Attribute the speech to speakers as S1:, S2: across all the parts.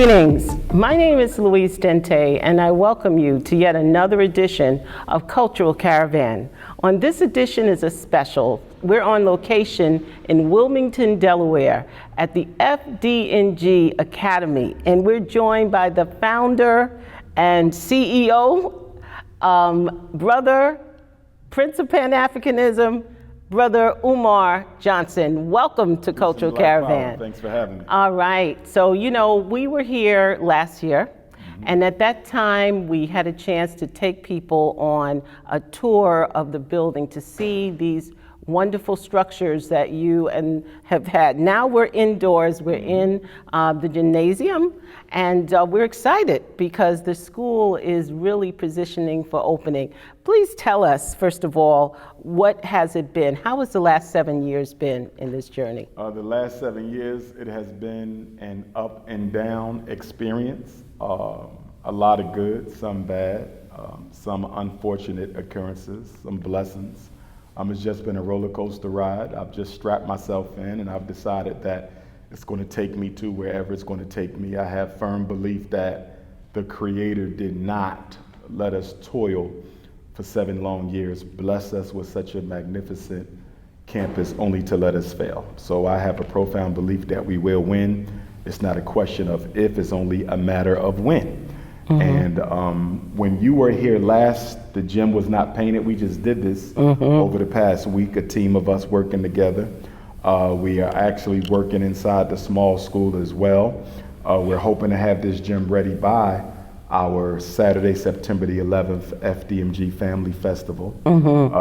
S1: Greetings. My name is Louise Dente, and I welcome you to yet another edition of Cultural Caravan. On this edition is a special. We're on location in Wilmington, Delaware, at the FDMG Academy, and we're joined by the founder and CEO, brother, Prince of Pan-Africanism, Brother Umar Johnson. Welcome to Cultural Caravan.
S2: Thanks for having me.
S1: All right. So, we were here last year, and at that time, we had a chance to take people on a tour of the building to see these wonderful structures that you have had. Now we're indoors. We're in the gymnasium, and we're excited because the school is really positioning for opening. Please tell us, first of all, what has it been? How has the last 7 years been in this journey?
S2: The last 7 years, it has been an up and down experience. A lot of good, some bad, some unfortunate occurrences, some blessings. It's just been a roller coaster ride. I've just strapped myself in, and I've decided that it's going to take me to wherever it's going to take me. I have firm belief that the Creator did not let us toil for 7 long years, bless us with such a magnificent campus only to let us fail. So I have a profound belief that we will win. It's not a question of if, it's only a matter of when. And when you were here last, the gym was not painted. We just did this over the past week, a team of us working together. We are actually working inside the small school as well. We're hoping to have this gym ready by our Saturday, September the 11th, FDMG Family Festival.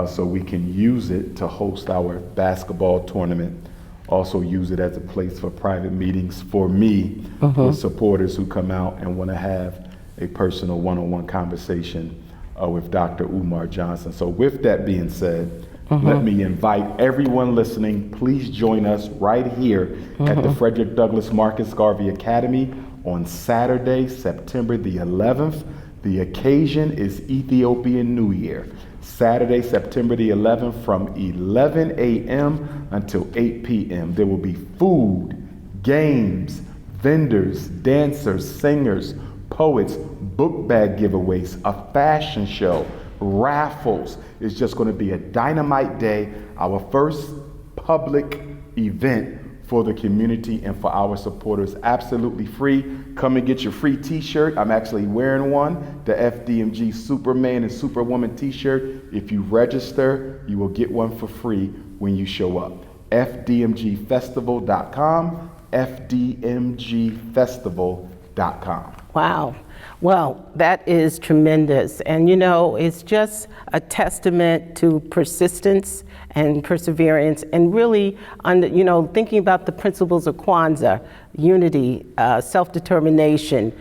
S2: So we can use it to host our basketball tournament. Also use it as a place for private meetings for me, with supporters who come out and want to have a personal one-on-one conversation with Dr. Umar Johnson. So with that being said, let me invite everyone listening, please join us right here at the Frederick Douglas Garvey Academy on Saturday, September the 11th. The occasion is Ethiopian New Year. Saturday, September the 11th from 11 a.m. until 8 p.m. There will be food, games, vendors, dancers, singers, poets, book bag giveaways, a fashion show, raffles. It's just going to be a dynamite day, our first public event for the community and for our supporters, absolutely free. Come and get your free t-shirt. I'm actually wearing one, the FDMG Superman and Superwoman t-shirt. If you register, you will get one for free when you show up. FDMGfestival.com, FDMGfestival.com.
S1: Wow. Well, that is tremendous. And it's just a testament to persistence and perseverance, and really, thinking about the principles of Kwanzaa, unity, self-determination,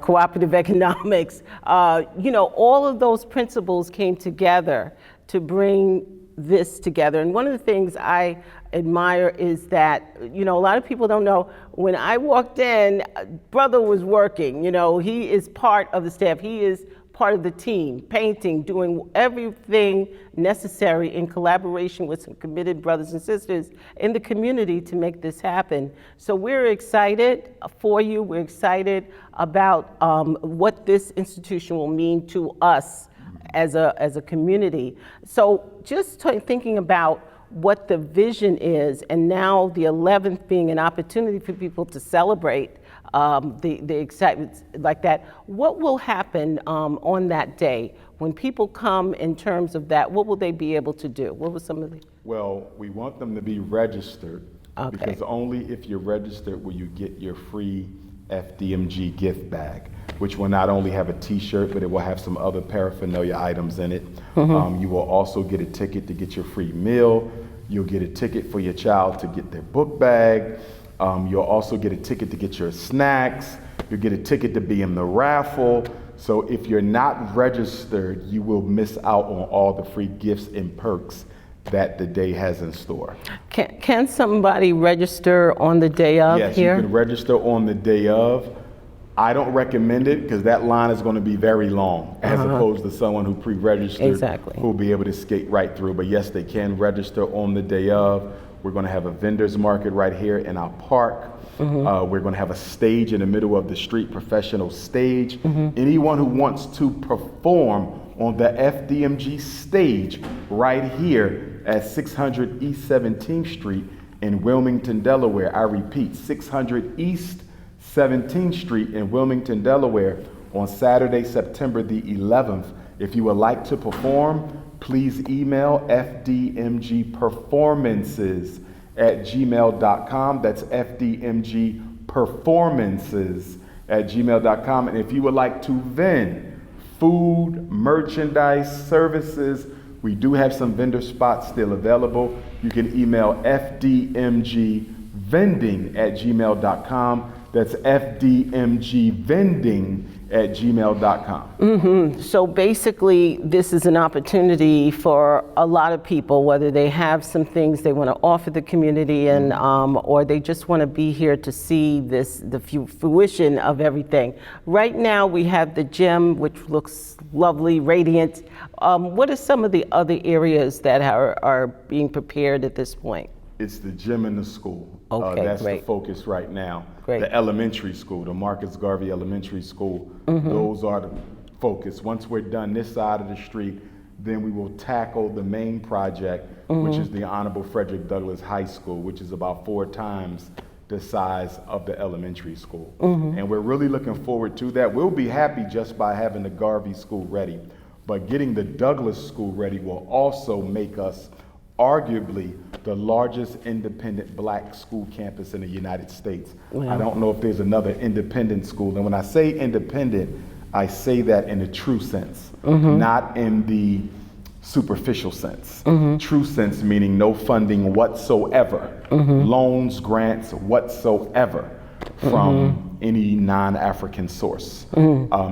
S1: cooperative economics, all of those principles came together to bring this together. And one of the things I admire is that, a lot of people don't know, when I walked in, brother was working, he is part of the staff. He is part of the team, painting, doing everything necessary in collaboration with some committed brothers and sisters in the community to make this happen. So we're excited for you. We're excited about what this institution will mean to us as a community. So just thinking about what the vision is, and now the 11th being an opportunity for people to celebrate the excitement like that. What will happen on that day when people come in terms of that? What will they be able to do? What was some of the?
S2: Well, we want them to be registered, because only if you're registered will you get your free FDMG gift bag, which will not only have a t-shirt, but it will have some other paraphernalia items in it. You will also get a ticket to get your free meal. You'll get a ticket for your child to get their book bag. You'll also get a ticket to get your snacks. You'll get a ticket to be in the raffle. So if you're not registered, you will miss out on all the free gifts and perks that the day has in store.
S1: Can somebody register on the day of
S2: yes,
S1: here?
S2: Yes, you can register on the day of. I don't recommend it because that line is going to be very long, as opposed to someone who pre-registered who will be able to skate right through. But yes, they can register on the day of. We're going to have a vendor's market right here in our park. We're going to have a stage in the middle of the street, professional stage. Anyone who wants to perform on the FDMG stage right here at 600 East 17th Street in Wilmington, Delaware. I repeat, 600 East 17th Street in Wilmington, Delaware on Saturday, September the 11th. If you would like to perform, please email fdmgperformances@gmail.com. That's fdmgperformances@gmail.com. And if you would like to vend food, merchandise, services, we do have some vendor spots still available. You can email fdmgvending@gmail.com. That's fdmgvending@gmail.com.
S1: So basically, this is an opportunity for a lot of people, whether they have some things they want to offer the community and or they just want to be here to see the fruition of everything. Right now, we have the gym, which looks lovely, radiant. What are some of the other areas that are being prepared at this point?
S2: It's the gym and the school.
S1: Okay,
S2: that's
S1: great.
S2: the focus right now.
S1: Great.
S2: The elementary school, the Marcus Garvey Elementary School, those are the focus. Once we're done this side of the street, then we will tackle the main project, which is the Honorable Frederick Douglas High School, which is about 4 times the size of the elementary school. And we're really looking forward to that. We'll be happy just by having the Garvey School ready, but getting the Douglas School ready will also make us arguably the largest independent black school campus in the United States.
S1: Wow.
S2: I don't know if there's another independent school. And when I say independent, I say that in a true sense, not in the superficial sense. True sense meaning no funding whatsoever, loans, grants whatsoever from any non-African source.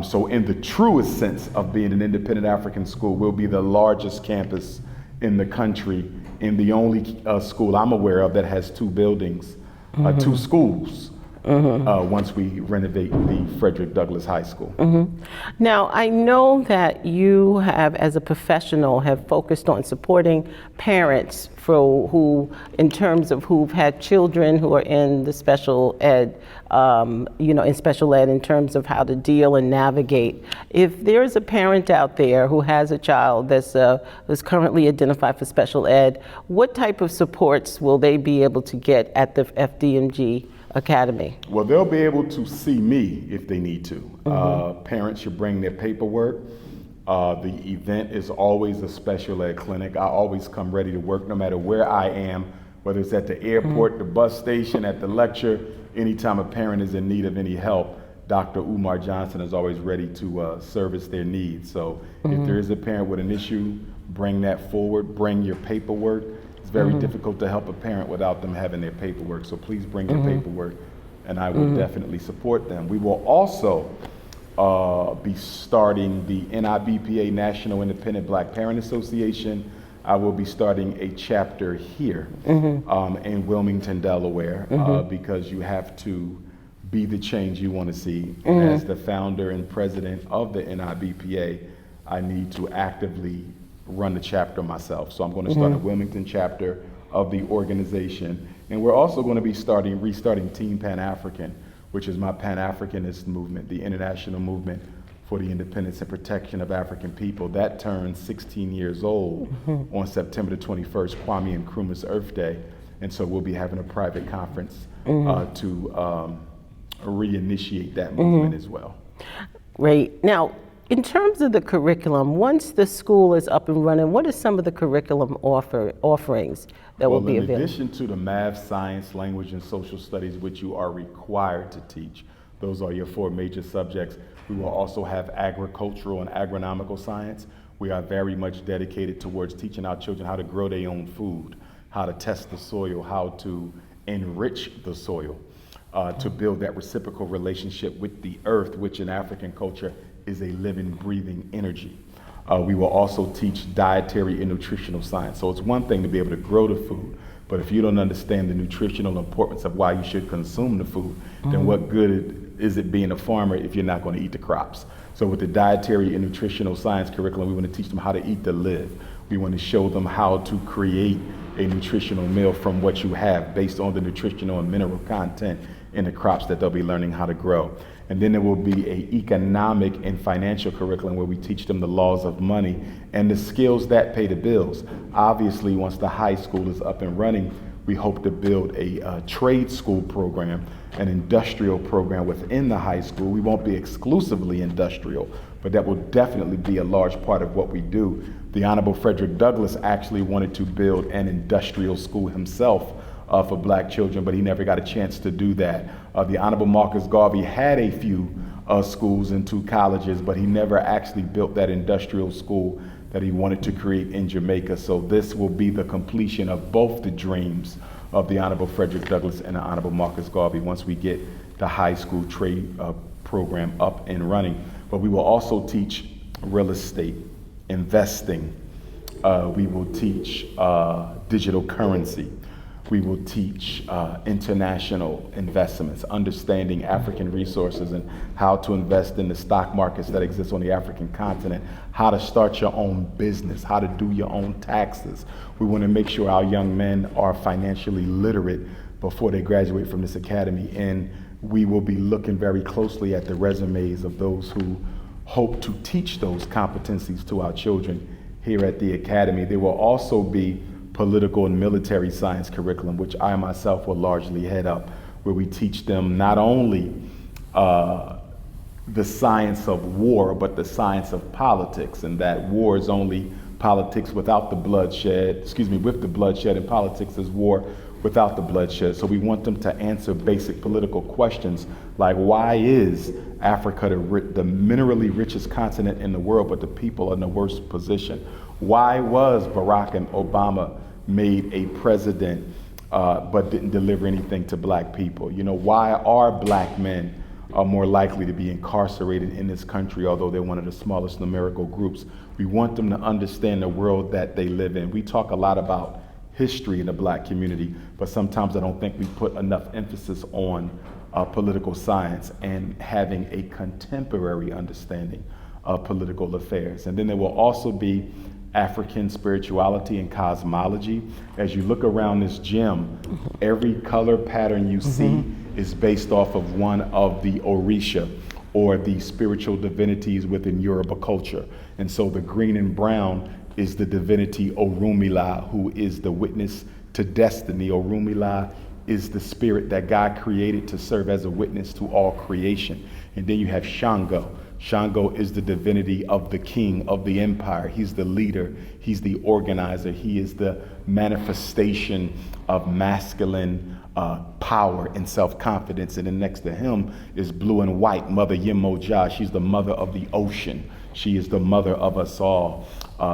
S2: So in the truest sense of being an independent African school, we'll be the largest campus in the country, and the only school I'm aware of that has 2 buildings, 2 schools, once we renovate the Frederick Douglass High School.
S1: Now, I know that you have, as a professional, have focused on supporting parents who, in terms of who've had children who are in the special ed, in special ed, in terms of how to deal and navigate. If there's a parent out there who has a child that's currently identified for special ed, what type of supports will they be able to get at the FDMG Academy?
S2: Well, they'll be able to see me if they need to. Parents should bring their paperwork. The event is always a special ed clinic. I always come ready to work no matter where I am, whether it's at the airport, the bus station, at the lecture. Anytime a parent is in need of any help, Dr. Umar Johnson is always ready to service their needs. So if there is a parent with an issue, bring that forward, bring your paperwork. It's very difficult to help a parent without them having their paperwork. So please bring your paperwork, and I will definitely support them. We will also be starting the NIBPA, National Independent Black Parent Association. I will be starting a chapter here in Wilmington, Delaware, because you have to be the change you want to see. As the founder and president of the NIBPA, I need to actively run the chapter myself. So I'm going to start a Wilmington chapter of the organization. And we're also going to be restarting Team Pan-African, which is my Pan-Africanist movement, the international movement for the independence and protection of African people. That turned 16 years old on September the 21st, Kwame Nkrumah's Earth Day. And so we'll be having a private conference to reinitiate that movement as well.
S1: Great. Now, in terms of the curriculum, once the school is up and running, what are some of the curriculum offerings that will be available?
S2: In addition to the math, science, language, and social studies, which you are required to teach, those are your 4 major subjects. We will also have agricultural and agronomical science. We are very much dedicated towards teaching our children how to grow their own food, how to test the soil, how to enrich the soil, to build that reciprocal relationship with the earth, which in African culture is a living, breathing energy. We will also teach dietary and nutritional science. So it's one thing to be able to grow the food, but if you don't understand the nutritional importance of why you should consume the food, then what good is it being a farmer if you're not going to eat the crops? So with the dietary and nutritional science curriculum, we want to teach them how to eat to live. We want to show them how to create a nutritional meal from what you have based on the nutritional and mineral content in the crops that they'll be learning how to grow. And then there will be an economic and financial curriculum where we teach them the laws of money and the skills that pay the bills. Obviously, once the high school is up and running, we hope to build a trade school program, an industrial program within the high school. We won't be exclusively industrial, but that will definitely be a large part of what we do. The Honorable Frederick Douglas actually wanted to build an industrial school himself for black children, but he never got a chance to do that. The Honorable Marcus Garvey had a few schools and 2 colleges, but he never actually built that industrial school that he wanted to create in Jamaica. So this will be the completion of both the dreams of the Honorable Frederick Douglass and the Honorable Marcus Garvey once we get the high school trade program up and running. But we will also teach real estate, investing. We will teach digital currency. We will teach international investments, understanding African resources and how to invest in the stock markets that exist on the African continent, how to start your own business, how to do your own taxes. We want to make sure our young men are financially literate before they graduate from this academy, and we will be looking very closely at the resumes of those who hope to teach those competencies to our children here at the academy. There will also be political and military science curriculum, which I myself will largely head up, where we teach them not only the science of war, but the science of politics, and that war is only politics without the bloodshed, with the bloodshed, and politics is war without the bloodshed. So we want them to answer basic political questions like, why is Africa the minerally richest continent in the world, but the people are in the worst position? Why was Barack Obama made a president but didn't deliver anything to black people? You know, why are black men more likely to be incarcerated in this country, although they're one of the smallest numerical groups? We want them to understand the world that they live in. We talk a lot about history in the black community, but sometimes I don't think we put enough emphasis on political science and having a contemporary understanding of political affairs. And then there will also be African spirituality and cosmology. As you look around this gym, every color pattern you see is based off of one of the Orisha, or the spiritual divinities within Yoruba culture. And so the green and brown is the divinity Orunmila, who is the witness to destiny. Orunmila is the spirit that God created to serve as a witness to all creation. And then you have Shango. Shango is the divinity of the king of the empire. He's the leader, he's the organizer, he is the manifestation of masculine power and self-confidence. And then next to him is blue and white, Mother Yemoja. She's the mother of the ocean. She is the mother of us all.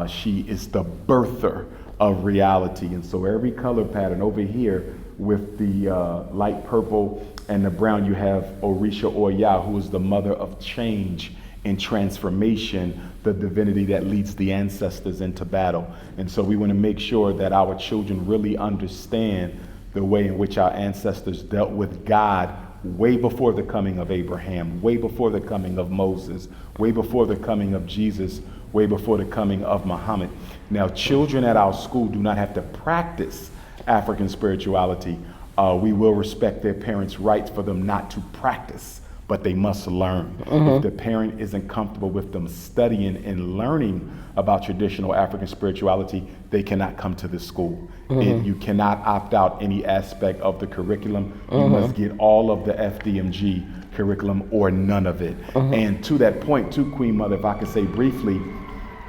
S2: She is the birther of reality. And so every color pattern over here with the light purple and the brown, you have Orisha Oya, who is the mother of change and transformation, the divinity that leads the ancestors into battle. And so we want to make sure that our children really understand the way in which our ancestors dealt with God way before the coming of Abraham, way before the coming of Moses, way before the coming of Jesus, way before the coming of Muhammad. Now, children at our school do not have to practice African spirituality. We will respect their parents' rights for them not to practice, but they must learn. If the parent isn't comfortable with them studying and learning about traditional African spirituality, they cannot come to the school. You cannot opt out any aspect of the curriculum. You must get all of the FDMG curriculum or none of it. And to that point too, Queen Mother, if I could say briefly,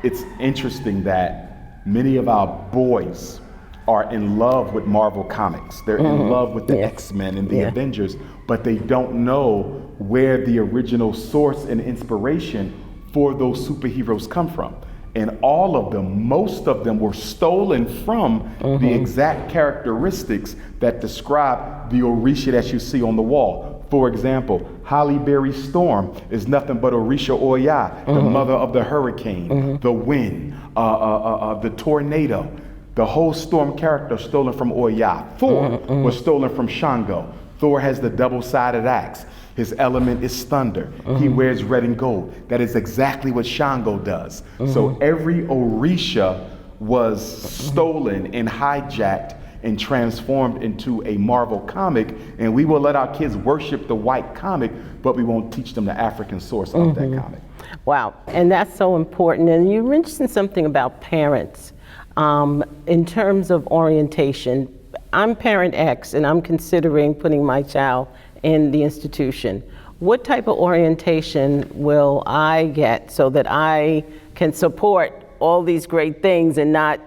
S2: it's interesting that many of our boys are in love with Marvel Comics. They're in love with the X-Men and the Avengers, but they don't know where the original source and inspiration for those superheroes come from. And all of them, most of them were stolen from the exact characteristics that describe the Orisha that you see on the wall. For example, Halle Berry Storm is nothing but Orisha Oya, the mother of the hurricane, the wind, the tornado. The whole storm character stolen from Oya. Thor was stolen from Shango. Thor has the double-sided axe. His element is thunder. He wears red and gold. That is exactly what Shango does. So every Orisha was stolen and hijacked and transformed into a Marvel comic, and we will let our kids worship the white comic, but we won't teach them the African source of that comic.
S1: Wow, and that's so important. And you mentioned something about parents. In terms of orientation, I'm parent X and I'm considering putting my child in the institution. What type of orientation will I get so that I can support all these great things and not,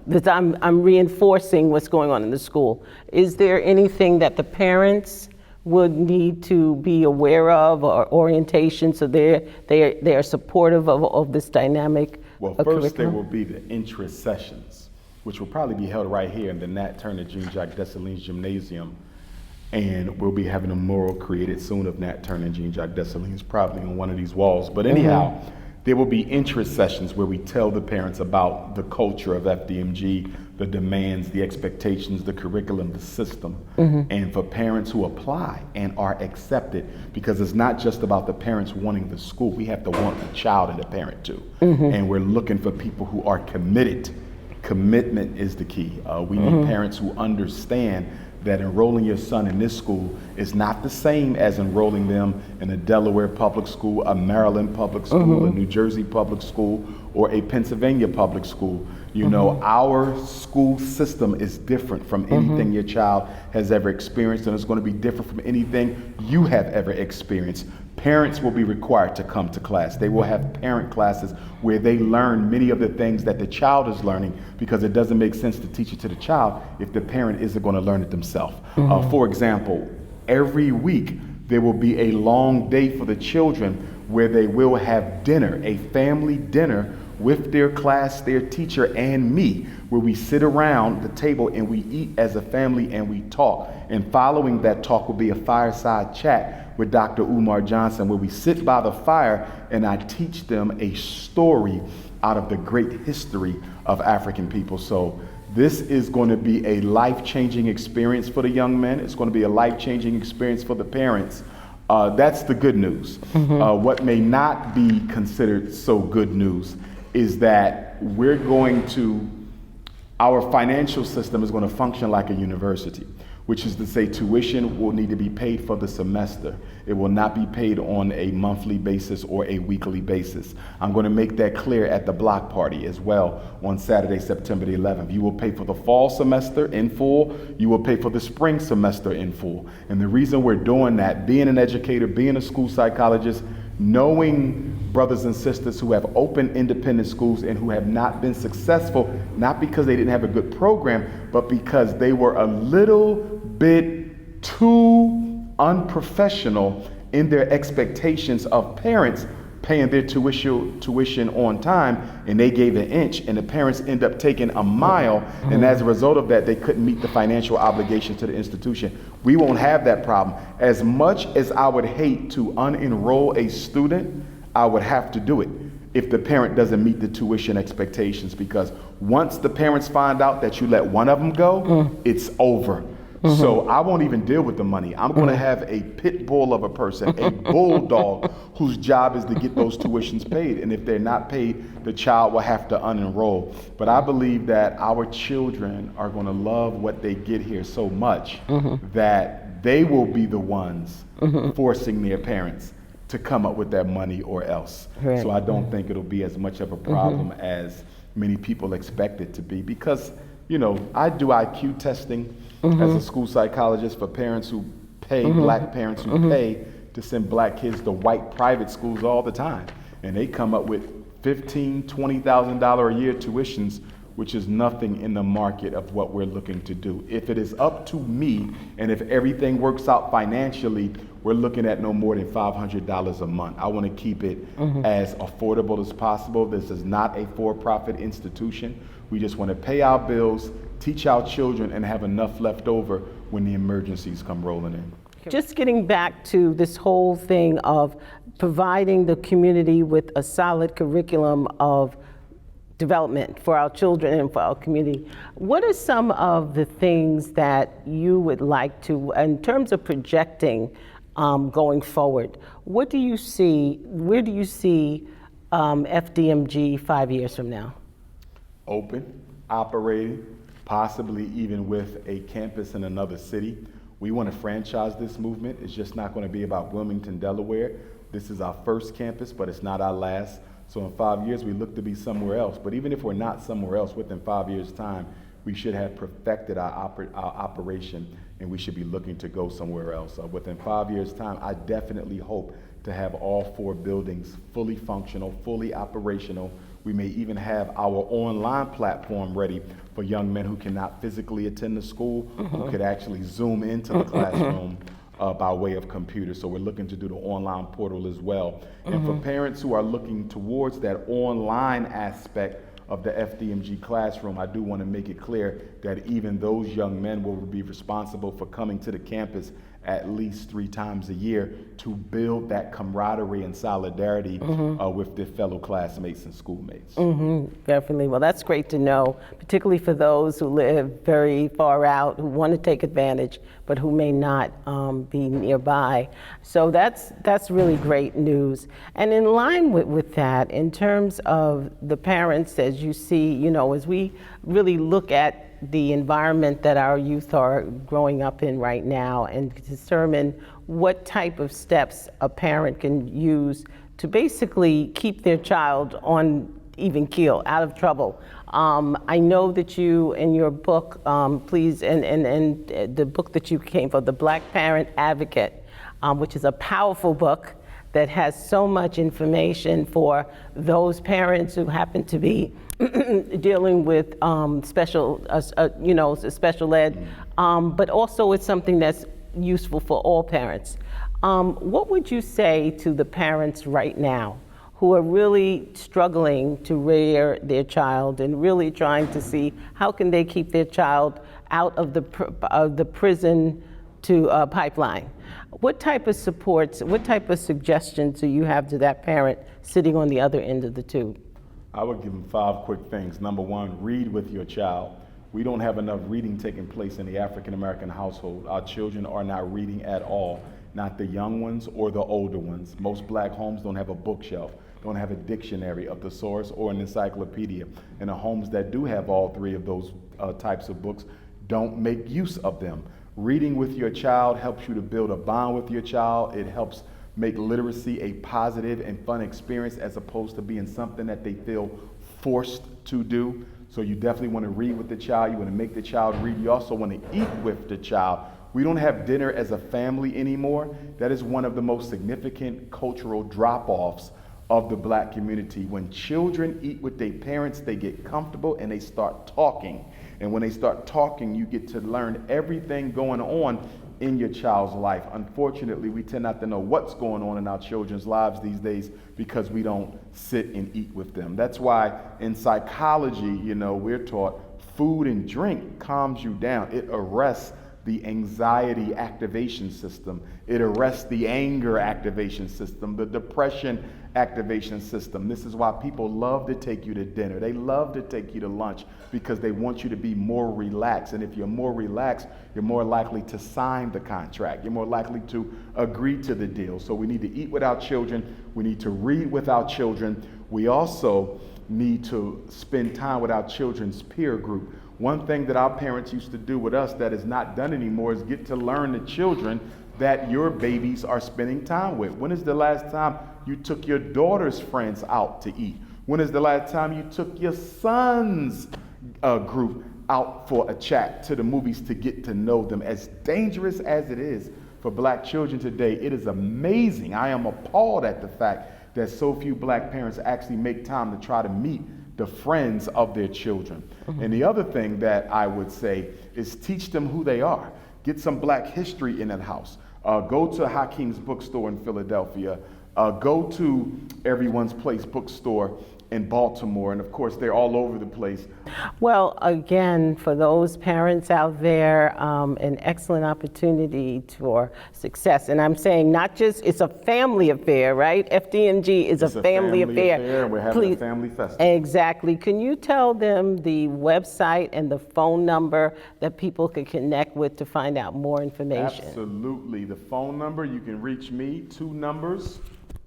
S1: that I'm reinforcing what's going on in the school? Is there anything that the parents would need to be aware of, or orientation, so they are supportive of this dynamic?
S2: Well, first there will be the interest sessions, which will probably be held right here in the Nat Turner Jean-Jacques Dessalines Gymnasium, and we'll be having a mural created soon of Nat Turner and Jean-Jacques Dessalines, probably on one of these walls. But anyhow, there will be interest sessions where we tell the parents about the culture of FDMG, the demands, the expectations, the curriculum, the system, and for parents who apply and are accepted, because it's not just about the parents wanting the school. We have to want the child and the parent too. And we're looking for people who are committed. Commitment is the key. We need parents who understand that enrolling your son in this school is not the same as enrolling them in a Delaware public school, a Maryland public school, a New Jersey public school, or a Pennsylvania public school. Our school system is different from anything your child has ever experienced, and it's going to be different from anything you have ever experienced. Parents will be required to come to class. They will have parent classes where they learn many of the things that the child is learning, because it doesn't make sense to teach it to the child if the parent isn't going to learn it themselves. For example, every week there will be a long day for the children where they will have dinner, a family dinner with their class, their teacher, and me, where we sit around the table and we eat as a family and we talk. And following that talk will be a fireside chat with Dr. Umar Johnson, where we sit by the fire and I teach them a story out of the great history of African people. So this is going to be a life-changing experience for the young men. It's going to be a life-changing experience for the parents. That's the good news. What may not be considered so good news is that our financial system is going to function like a university, which is to say tuition will need to be paid for the semester. It will not be paid on a monthly basis or a weekly basis. I'm going to make that clear at the block party as well on Saturday, September the 11th. You will pay for the fall semester in full. You will pay for the spring semester in full. And the reason we're doing that, being an educator, being a school psychologist, knowing brothers and sisters who have opened independent schools and who have not been successful, not because they didn't have a good program, but because they were a little bit too unprofessional in their expectations of parents paying their tuition on time, and they gave an inch and the parents end up taking a mile, and as a result of that they couldn't meet the financial obligations to the institution. We won't have that problem. As much as I would hate to unenroll a student, I would have to do it if the parent doesn't meet the tuition expectations, because once the parents find out that you let one of them go, it's over. So I won't even deal with the money. I'm going to have a pit bull of a person, a bulldog, whose job is to get those tuitions paid. And if they're not paid, the child will have to unenroll. But I believe that our children are going to love what they get here so much that they will be the ones forcing their parents to come up with that money or else. So I don't think it'll be as much of a problem as many people expect it to be, because, I do IQ testing as a school psychologist for parents who pay, black parents who pay to send black kids to white private schools all the time. And they come up with $15,000, $20,000 a year tuitions, which is nothing in the market of what we're looking to do. If it is up to me, and if everything works out financially, we're looking at no more than $500 a month. I want to keep it as affordable as possible. This is not a for-profit institution. We just want to pay our bills, teach our children, and have enough left over when the emergencies come rolling in.
S1: Just getting back to this whole thing of providing the community with a solid curriculum of development for our children and for our community. What are some of the things that you would like to, in terms of projecting going forward, what do you see, where do you see FDMG 5 years from now?
S2: open, operating, possibly even with a campus in another city. We want to franchise this movement. It's just not going to be about Wilmington, Delaware. This is our first campus, but it's not our last. So in 5 years, we look to be somewhere else. But even if we're not somewhere else, within 5 years' time, we should have perfected our operation, and we should be looking to go somewhere else. Within 5 years' time, I definitely hope to have all 4 buildings fully functional, fully operational. We may even have our online platform ready for young men who cannot physically attend the school, who could actually zoom into the classroom by way of computer. So we're looking to do the online portal as well. And for parents who are looking towards that online aspect of the FDMG classroom, I do want to make it clear that even those young men will be responsible for coming to the campus at least 3 times a year to build that camaraderie and solidarity with their fellow classmates and schoolmates.
S1: Definitely. Well, that's great to know, particularly for those who live very far out, who want to take advantage, but who may not be nearby. So that's really great news. And in line with that, in terms of the parents, as you see, you know, as we really look at the environment that our youth are growing up in right now and determine what type of steps a parent can use to basically keep their child on even keel, out of trouble. I know that you, in your book, please, and the book that you came for, The Black Parent Advocate, which is a powerful book that has so much information for those parents who happen to be dealing with special ed, but also it's something that's useful for all parents. What would you say to the parents right now who are really struggling to rear their child and really trying to see how can they keep their child out of the prison to pipeline? What type of supports, what type of suggestions do you have to that parent sitting on the other end of the tube?
S2: I would give them 5 quick things. Number 1, read with your child. We don't have enough reading taking place in the African American household. Our children are not reading at all, not the young ones or the older ones. Most black homes don't have a bookshelf, don't have a dictionary, a thesaurus, or an encyclopedia. And the homes that do have all 3 of those types of books don't make use of them. Reading with your child helps you to build a bond with your child. It helps make literacy a positive and fun experience as opposed to being something that they feel forced to do. So you definitely want to read with the child. You want to make the child read. You also want to eat with the child. We don't have dinner as a family anymore. That is one of the most significant cultural drop-offs of the black community. When children eat with their parents, they get comfortable and they start talking. And when they start talking, you get to learn everything going on in your child's life. Unfortunately, we tend not to know what's going on in our children's lives these days because we don't sit and eat with them. That's why in psychology, you know, we're taught food and drink calms you down. It arrests the anxiety activation system. It arrests the anger activation system, the depression activation system. This is why people love to take you to dinner. They love to take you to lunch because they want you to be more relaxed. And if you're more relaxed, you're more likely to sign the contract. You're more likely to agree to the deal. So we need to eat with our children. We need to read with our children. We also need to spend time with our children's peer group. One thing that our parents used to do with us that is not done anymore is get to learn the children that your babies are spending time with. When is the last time you took your daughter's friends out to eat? When is the last time you took your son's group out for a chat to the movies to get to know them? As dangerous as it is for black children today, it is amazing. I am appalled at the fact that so few black parents actually make time to try to meet the friends of their children. And the other thing that I would say is teach them who they are. Get some black history in that house. Go to Hakeem's bookstore in Philadelphia. Go to Everyone's Place bookstore in Baltimore, and of course they're all over the place.
S1: Well, again, for those parents out there, an excellent opportunity for success. And I'm saying not just, it's a family affair, right? FDMG is
S2: It's
S1: a family affair.
S2: And we're having a family festival.
S1: Exactly. Can you tell them the website and the phone number that people can connect with to find out more information?
S2: Absolutely. The phone number, you can reach me, 2 numbers,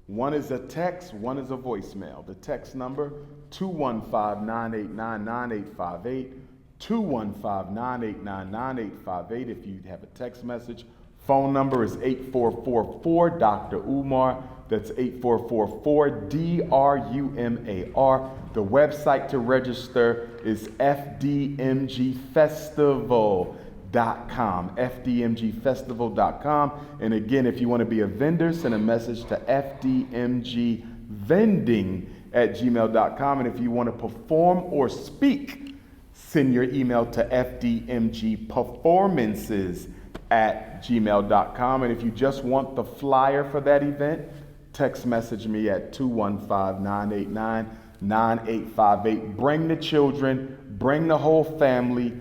S2: One is a text, one is a voicemail. The text number, 215-989-9858, 215-989-9858 if you have a text message. Phone number is 8444 Dr. Umar. That's 8444-DRUMAR. The website to register is FDMGfestival.com, FDMGfestival.com. And again, if you want to be a vendor, send a message to FDMGvending@gmail.com. And if you want to perform or speak, send your email to FDMGperformances@gmail.com. And if you just want the flyer for that event, text message me at 215-989-9858. Bring the children, bring the whole family.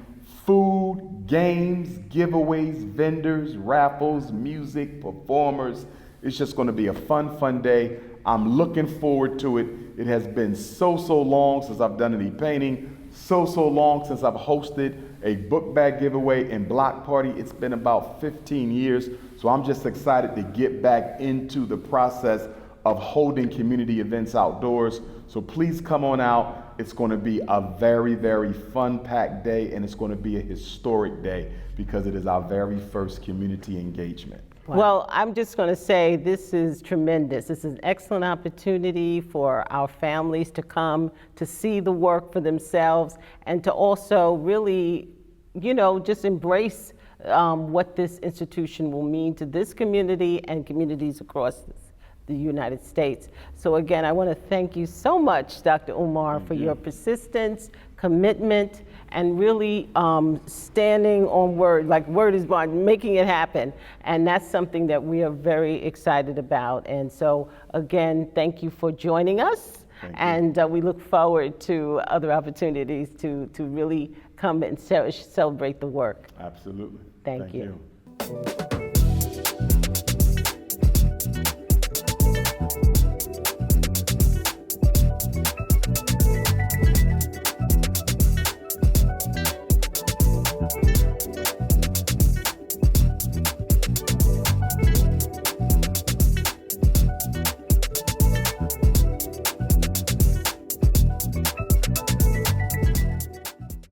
S2: Food, games, giveaways, vendors, raffles, music, performers. It's just going to be a fun day. I'm looking forward to it. It has been so long since I've done any painting. So long since I've hosted a book bag giveaway and block party. It's been about 15 years. So I'm just excited to get back into the process of holding community events outdoors. So please come on out. It's going to be a very fun-packed day, and it's going to be a historic day because it is our very first community engagement.
S1: Wow. Well, I'm just going to say this is tremendous. This is an excellent opportunity for our families to come to see the work for themselves and to also really, just embrace what this institution will mean to this community and communities across the United States. So again, I want to thank you so much, Dr. Umar, for your persistence, commitment, and really standing on word, like word is bond, making it happen. And that's something that we are very excited about. And so again, thank you for joining us. And we look forward to other opportunities to really come and celebrate the work.
S2: Absolutely.
S1: Thank you.
S2: You.